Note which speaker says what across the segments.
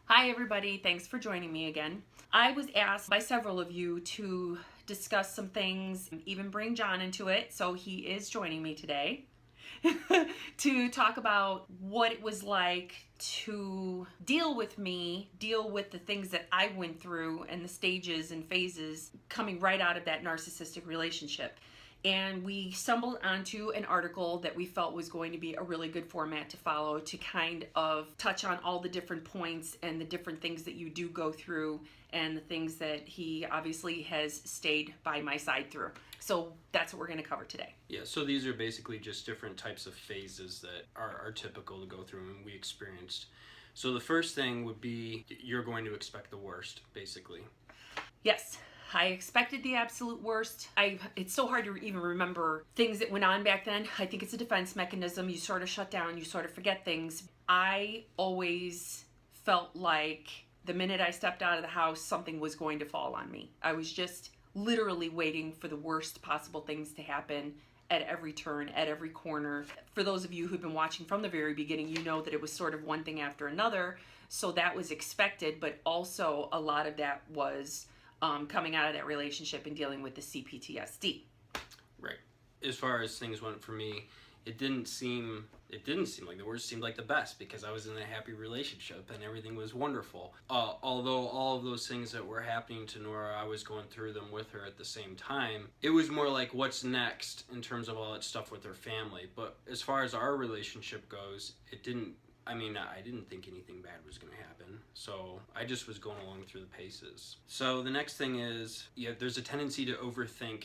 Speaker 1: Hi everybody, thanks for joining me again. I was asked by several of you to discuss some things, even bring John into it, so he is joining me today to talk about what it was like to deal with the things that I went through and the stages and phases coming right out of that narcissistic relationship. And we stumbled onto an article that we felt was going to be a really good format to follow to kind of touch on all the different points and the different things that you do go through and the things that he obviously has stayed by my side through. So that's what we're going to cover today.
Speaker 2: Yeah, so these are basically just different types of phases that are typical to go through and we experienced. So the first thing would be you're going to expect the worst, basically.
Speaker 1: Yes. I expected the absolute worst. It's so hard to even remember things that went on back then. I think it's a defense mechanism. You sort of shut down, you sort of forget things. I always felt like the minute I stepped out of the house, something was going to fall on me. I was just literally waiting for the worst possible things to happen at every turn, at every corner. For those of you who've been watching from the very beginning, you know that it was sort of one thing after another. So that was expected, but also a lot of that was coming out of that relationship and dealing with the CPTSD.
Speaker 2: Right. As far as things went for me, it didn't seem like the worst. Seemed like the best because I was in a happy relationship and everything was wonderful. Although all of those things that were happening to Nora, I was going through them with her at the same time. It was more like what's next in terms of all that stuff with her family. But as far as our relationship goes, I didn't think anything bad was going to happen. So I just was going along through the paces. So the next thing is, there's a tendency to overthink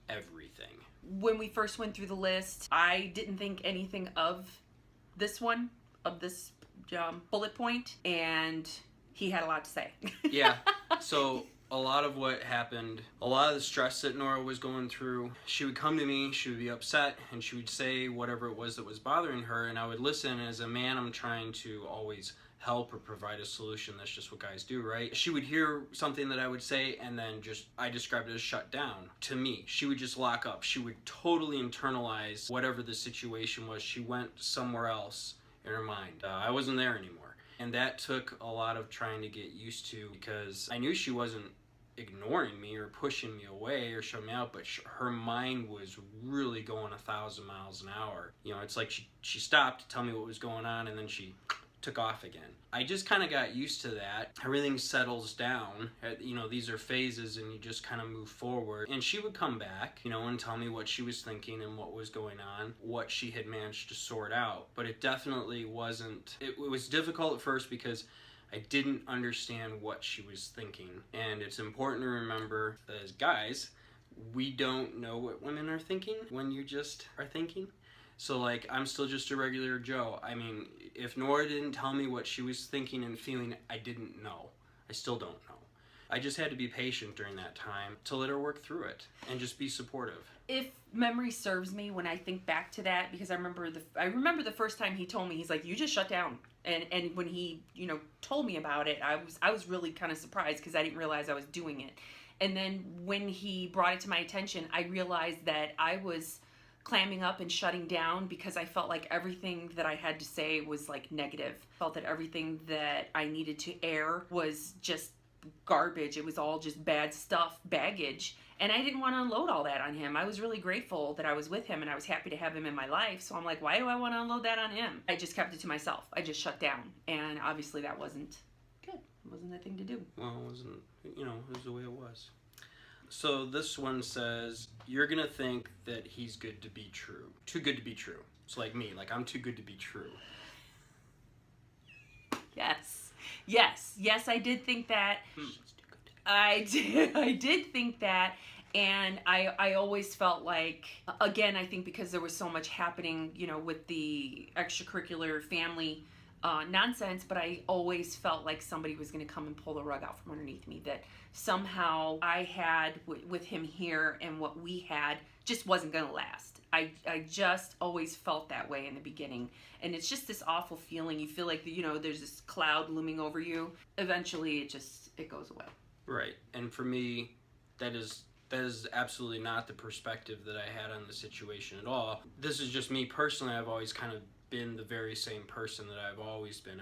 Speaker 2: everything.
Speaker 1: When we first went through the list, I didn't think anything of this bullet point, and he had a lot to say.
Speaker 2: Yeah. So a lot of what happened, a lot of the stress that Nora was going through, she would come to me, she would be upset, and she would say whatever it was that was bothering her, and I would listen. As a man, I'm trying to always help or provide a solution. That's just what guys do, right? She would hear something that I would say, and then I described it as shut down. To me, she would just lock up. She would totally internalize whatever the situation was. She went somewhere else in her mind. I wasn't there anymore. And that took a lot of trying to get used to, because I knew she wasn't ignoring me or pushing me away or shutting me out, but her mind was really going 1,000 miles an hour. It's like she stopped to tell me what was going on, and then she took off again. I just kind of got used to that. Everything settles down. These are phases and you just kind of move forward. And she would come back, and tell me what she was thinking and what was going on, what she had managed to sort out. But it definitely wasn't, it was difficult at first because I didn't understand what she was thinking. And it's important to remember that as guys, we don't know what women are thinking when you just are thinking. So I'm still just a regular Joe. If Nora didn't tell me what she was thinking and feeling, I didn't know. I still don't know. I just had to be patient during that time to let her work through it and just be supportive.
Speaker 1: If memory serves me, when I think back to that, because I remember the first time he told me, he's like, "You just shut down." And when he, told me about it, I was really kind of surprised because I didn't realize I was doing it. And then when he brought it to my attention, I realized that I was clamming up and shutting down because I felt like everything that I had to say was negative. Felt that everything that I needed to air was just garbage. It was all just bad stuff, baggage. And I didn't want to unload all that on him. I was really grateful that I was with him and I was happy to have him in my life. So I'm like, why do I want to unload that on him? I just kept it to myself. I just shut down. And obviously that wasn't good. It wasn't the thing to do.
Speaker 2: Well, it wasn't, it was the way it was. So this one says, you're going to think that he's good to be true. Too good to be true. It's like me, I'm too good to be true.
Speaker 1: Yes, I did think that. I did think that. And I always felt like, again, I think because there was so much happening, with the extracurricular family nonsense, but I always felt like somebody was going to come and pull the rug out from underneath me, that somehow I had with him here and what we had just wasn't going to last. I just always felt that way in the beginning. And it's just this awful feeling. You feel like, there's this cloud looming over you. Eventually it goes away.
Speaker 2: Right. And for me, that is absolutely not the perspective that I had on the situation at all. This is just me personally. I've always kind of been the very same person that I've always been.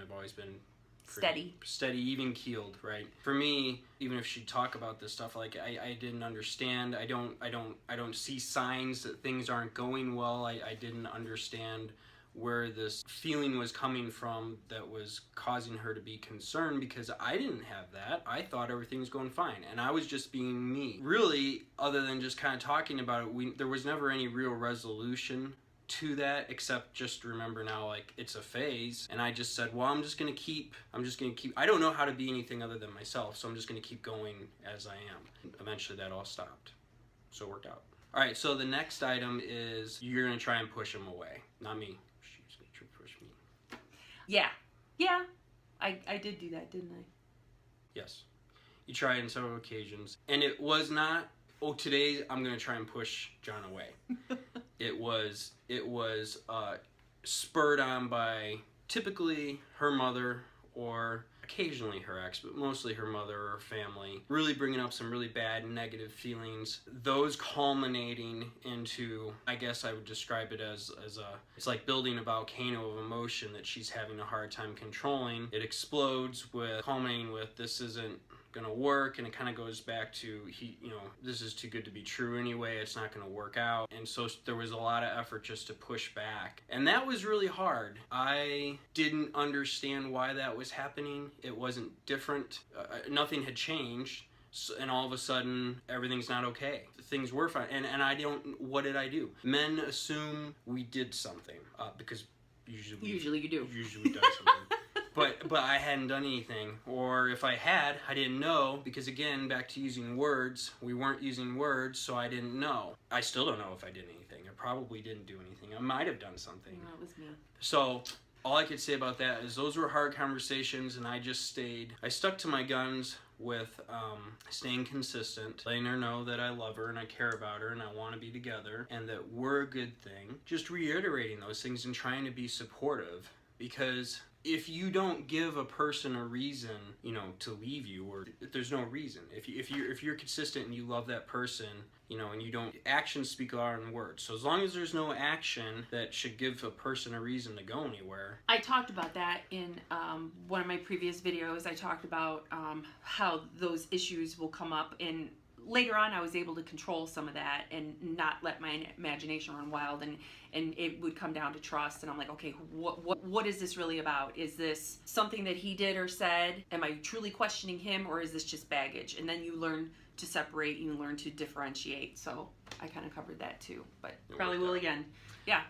Speaker 2: steady, even keeled, right? For me, even if she'd talk about this stuff, like I didn't understand. I don't see signs that things aren't going well. I didn't understand where this feeling was coming from that was causing her to be concerned, because I didn't have that. I thought everything was going fine, and I was just being me. Really, other than just kind of talking about it, there was never any real resolution to that, except just remember now, like, it's a phase. And I just said, well, I'm just gonna keep I don't know how to be anything other than myself, so I'm just gonna keep going as I am. Eventually that all stopped, so it worked out. All right, so the next item is you're gonna try and push him away. Not me. She's gonna try to push me.
Speaker 1: Yeah, I did do that, didn't I?
Speaker 2: Yes, you tried on several occasions, and it was not, oh, today I'm gonna try and push John away. It was spurred on by typically her mother, or occasionally her ex, but mostly her mother or family, really bringing up some really bad negative feelings. Those culminating into, I guess I would describe it as it's like building a volcano of emotion that she's having a hard time controlling. It explodes culminating with, this isn't gonna work, and it kind of goes back to, this is too good to be true anyway, it's not gonna work out. And so there was a lot of effort just to push back, and that was really hard. I didn't understand why that was happening. It wasn't different, nothing had changed, and all of a sudden everything's not okay. Things were fine, and what did I do? Men assume we did something, because usually
Speaker 1: you do.
Speaker 2: Usually we done something. But I hadn't done anything, or if I had, I didn't know, because again, back to using words, we weren't using words, so I didn't know. I still don't know if I did anything. I probably didn't do anything. I might have done something.
Speaker 1: No, it was me.
Speaker 2: So all I could say about that is those were hard conversations, and I stuck to my guns with staying consistent, letting her know that I love her and I care about her and I want to be together and that we're a good thing. Just reiterating those things and trying to be supportive, because if you don't give a person a reason, to leave you, or if there's no reason, if you're consistent and you love that person, and you don't, actions speak louder than words. So as long as there's no action that should give a person a reason to go anywhere.
Speaker 1: I talked about that in one of my previous videos. I talked about how those issues will come up, and later on I was able to control some of that and not let my imagination run wild, and it would come down to trust. And I'm like, okay, what is this really about? Is this something that he did or said? Am I truly questioning him, or is this just baggage? And then you learn to separate, you learn to differentiate. So I kind of covered that too, but probably will again. Yeah.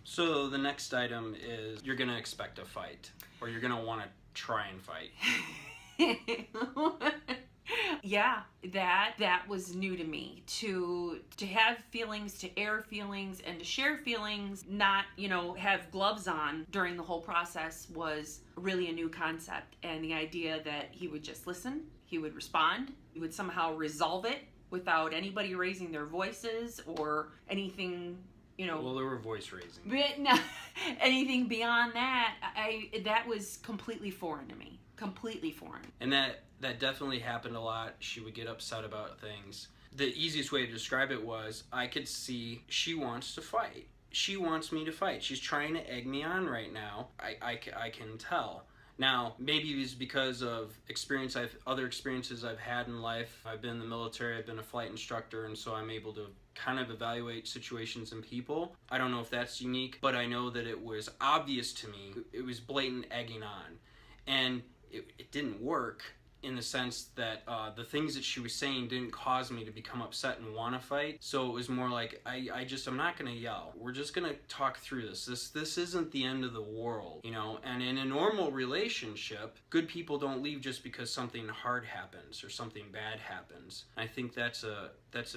Speaker 2: So the next item is you're gonna expect a fight, or you're gonna want to try and fight.
Speaker 1: Yeah, that was new to me, to have feelings, to air feelings, and to share feelings, not, have gloves on during the whole process, was really a new concept. And the idea that he would just listen, he would respond, he would somehow resolve it without anybody raising their voices or anything,
Speaker 2: Well, there were voice raising.
Speaker 1: But no, anything beyond that, that was completely foreign to me. Completely foreign.
Speaker 2: And that definitely happened a lot. She would get upset about things. The easiest way to describe it was, I could see she wants to fight. She wants me to fight. She's trying to egg me on right now. I can tell. Now, maybe it's because of other experiences I've had in life. I've been in the military, I've been a flight instructor, and so I'm able to kind of evaluate situations and people. I don't know if that's unique, but I know that it was obvious to me. It was blatant egging on. And it didn't work, in the sense that the things that she was saying didn't cause me to become upset and want to fight. So it was more like, I'm not going to yell. We're just going to talk through this. This isn't the end of the world, And in a normal relationship, good people don't leave just because something hard happens or something bad happens. I think that's a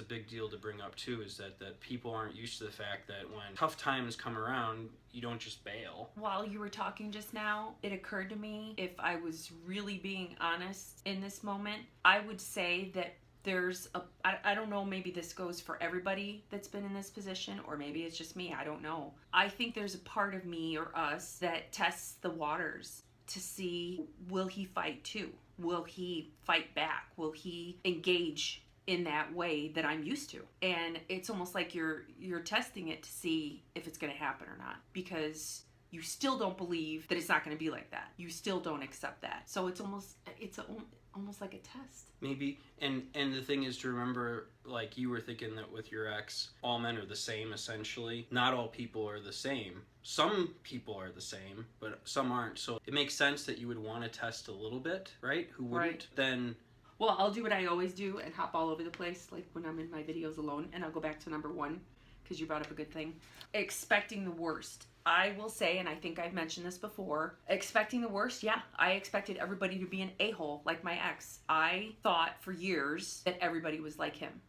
Speaker 2: big deal to bring up too, is that people aren't used to the fact that when tough times come around, you don't just bail. While
Speaker 1: you were talking just now, it occurred to me, if I was really being honest in this moment, I would say that there's I don't know, maybe this goes for everybody that's been in this position, or maybe it's just me, I don't know. I think there's a part of me or us that tests the waters to see, will he fight too? Will he fight back? Will he engage in that way that I'm used to? And it's almost like you're testing it to see if it's going to happen or not, because you still don't believe that it's not going to be like that. You still don't accept that. So it's almost like a test.
Speaker 2: Maybe. And the thing is to remember, like you were thinking that with your ex, all men are the same essentially. Not all people are the same. Some people are the same, but some aren't. So it makes sense that you would want to test a little bit, right? Who wouldn't?
Speaker 1: Right.
Speaker 2: Then...
Speaker 1: Well, I'll do what I always do and hop all over the place, like when I'm in my videos alone, and I'll go back to number 1, because you brought up a good thing. Expecting the worst. I will say, and I think I've mentioned this before, expecting the worst, yeah. I expected everybody to be an a-hole like my ex. I thought for years that everybody was like him.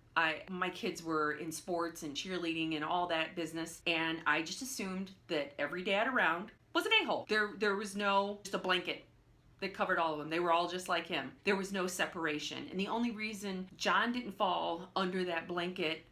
Speaker 1: My kids were in sports and cheerleading and all that business, and I just assumed that every dad around was an a-hole. There was no, just a blanket that covered all of them. They were all just like him. There was no separation. And the only reason John didn't fall under that blanket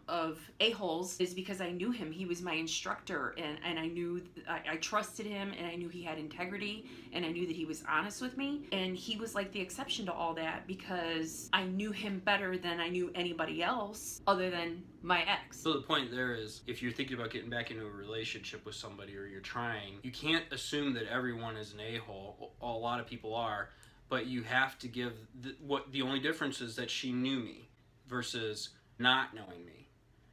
Speaker 1: of a-holes is because I knew him. He was my instructor, and I knew, I trusted him, and I knew he had integrity, and I knew that he was honest with me. And he was like the exception to all that because I knew him better than I knew anybody else other than my ex.
Speaker 2: So the point there is, if you're thinking about getting back into a relationship with somebody, or you're trying, you can't assume that everyone is an a-hole. A lot of people are, but you have to give the only difference is that she knew me versus not knowing me.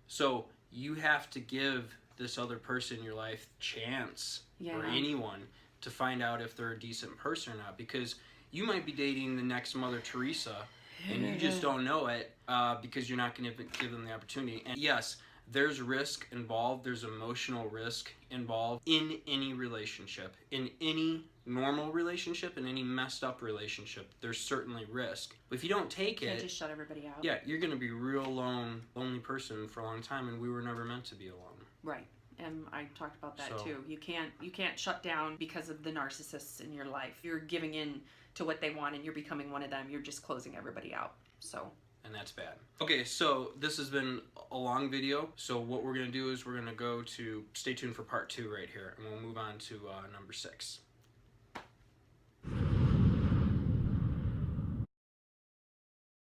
Speaker 2: So you have to give this other person in your life chance, or anyone, to find out if they're a decent person or not, because you might be dating the next Mother Teresa and you just don't know it because you're not going to give them the opportunity. And yes, there's risk involved, there's emotional risk involved in any relationship, in any normal relationship, in any messed up relationship. There's certainly risk, but if you don't take it,
Speaker 1: just shut everybody out.
Speaker 2: Yeah, you're gonna be a real lonely person for a long time, and we were never meant to be alone.
Speaker 1: Right. And I talked about that
Speaker 2: So-
Speaker 1: too. You can't shut down because of the narcissists in your life. You're giving in to what they want and you're becoming one of them. You're just closing everybody out. So,
Speaker 2: and that's bad. Okay, so this has been a long video. So what we're gonna do is we're gonna go to, stay tuned for part 2 right here, and we'll move on to number 6.